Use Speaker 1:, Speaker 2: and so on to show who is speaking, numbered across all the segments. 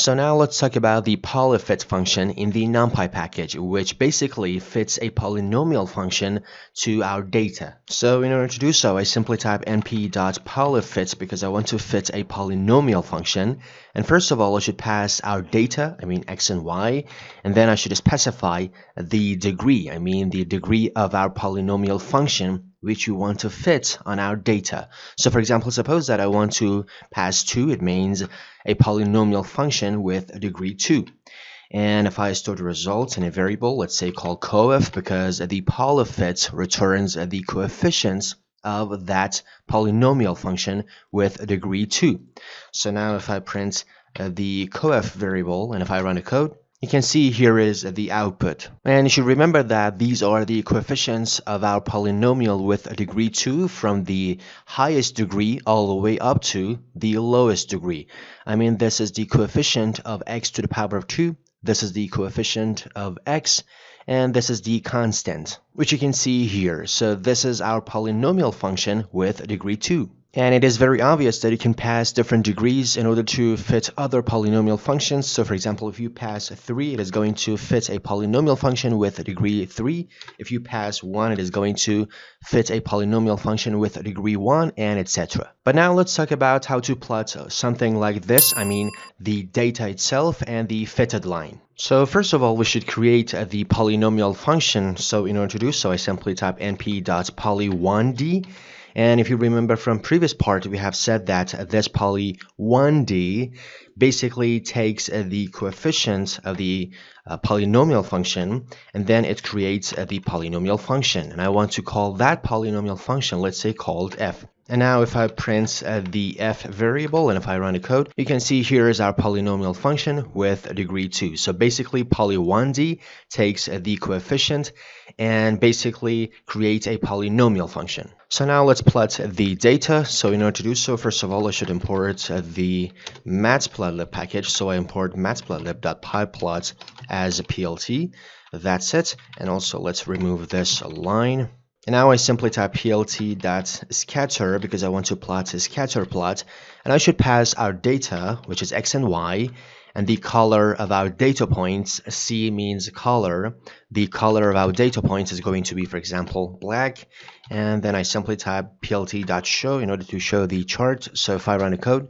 Speaker 1: So now let's talk about the polyfit function in the NumPy package, which basically fits a polynomial function to our data. So in order to do so, I simply type np.polyfit because I want to fit a polynomial function. And first of all, I should pass our data, x and y, and then I should specify the degree, the degree of our polynomial function which you want to fit on our data. So for example, suppose that I want to pass 2, it means a polynomial function with a degree 2. And if I store the results in a variable, let's say called coef, because the polyfit returns the coefficients of that polynomial function with a degree 2. So now if I print the coef variable and if I run the code, you can see here is the output. And you should remember that these are the coefficients of our polynomial with a degree 2 from the highest degree all the way up to the lowest degree. This is the coefficient of x to the power of 2. This is the coefficient of x. And this is the constant, which you can see here. So this is our polynomial function with a degree 2. And it is very obvious that you can pass different degrees in order to fit other polynomial functions. So for example, if you pass 3, it is going to fit a polynomial function with a degree 3. If you pass 1, it is going to fit a polynomial function with a degree 1, and etc. But now let's talk about how to plot something like this. The data itself and the fitted line. So first of all, we should create the polynomial function. So in order to do so, I simply type np.poly1d. And if you remember from previous part, we have said that this poly1d basically takes the coefficient of the polynomial function, and then it creates the polynomial function. And I want to call that polynomial function, let's say, called f. And now if I print the f variable and if I run the code, you can see here is our polynomial function with a degree 2. So basically poly1d takes the coefficient and basically creates a polynomial function. So now let's plot the data. So in order to do so, first of all, I should import the matplotlib package. So I import matplotlib.pyplot as a plt. That's it. And also let's remove this line. And now I simply type plt.scatter because I want to plot a scatter plot. And I should pass our data, which is x and y, and the color of our data points. C means color. The color of our data points is going to be, for example, black. And then I simply type plt.show in order to show the chart. So if I run the code,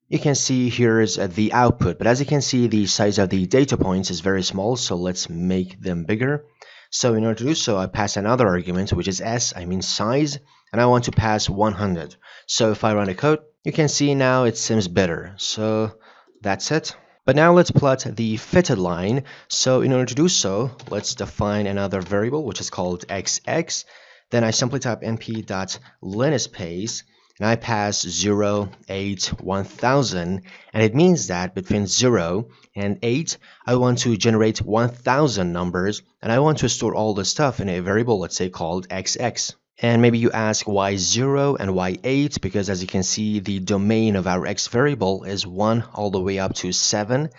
Speaker 1: you can see here is the output. But as you can see, the size of the data points is very small. So let's make them bigger. So in order to do so, I pass another argument, which is s, size, and I want to pass 100. So if I run the code, you can see now it seems better. So that's it. But now let's plot the fitted line. So in order to do so, let's define another variable, which is called xx. Then I simply type np.linspace, and I pass 0, 8, 1000, and it means that between 0 and 8, I want to generate 1000 numbers, and I want to store all the stuff in a variable, let's say, called xx. And maybe you ask why 0 and why 8, because as you can see, the domain of our x variable is 1 all the way up to 7.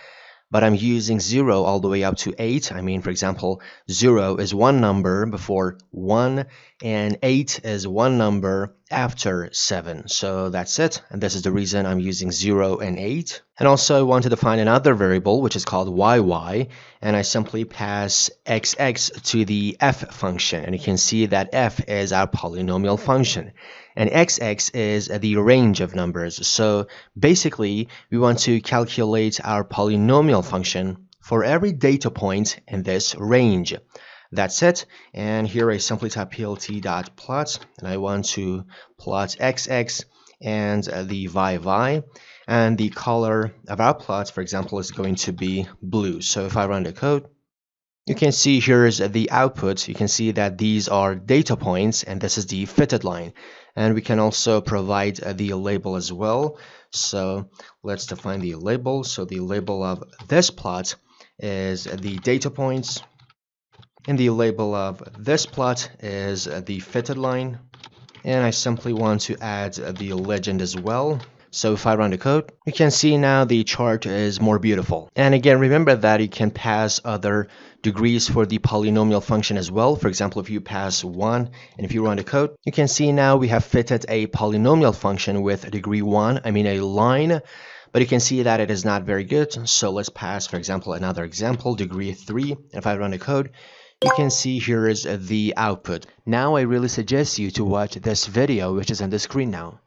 Speaker 1: But I'm using 0 all the way up to 8. For example, 0 is one number before 1, and 8 is one number after 7. So that's it. And this is the reason I'm using 0 and 8. And also I want to define another variable, which is called yy. And I simply pass xx to the f function. And you can see that f is our polynomial function. And xx is the range of numbers. So basically, we want to calculate our polynomial function for every data point in this range. That's it. And here I simply type plt.plot, and I want to plot xx and the y. And the color of our plot, for example, is going to be blue. So if I run the code, you can see here is the output. You can see that these are data points, and this is the fitted line. And we can also provide the label as well. So let's define the label. So the label of this plot is the data points, and the label of this plot is the fitted line. And I simply want to add the legend as well. So if I run the code, you can see now the chart is more beautiful. And again, remember that you can pass other degrees for the polynomial function as well. For example, if you pass 1 and if you run the code, you can see now we have fitted a polynomial function with degree 1, a line. But you can see that it is not very good. So let's pass, for example, another example, degree 3. If I run the code, you can see here is the output. Now I really suggest you to watch this video, which is on the screen now.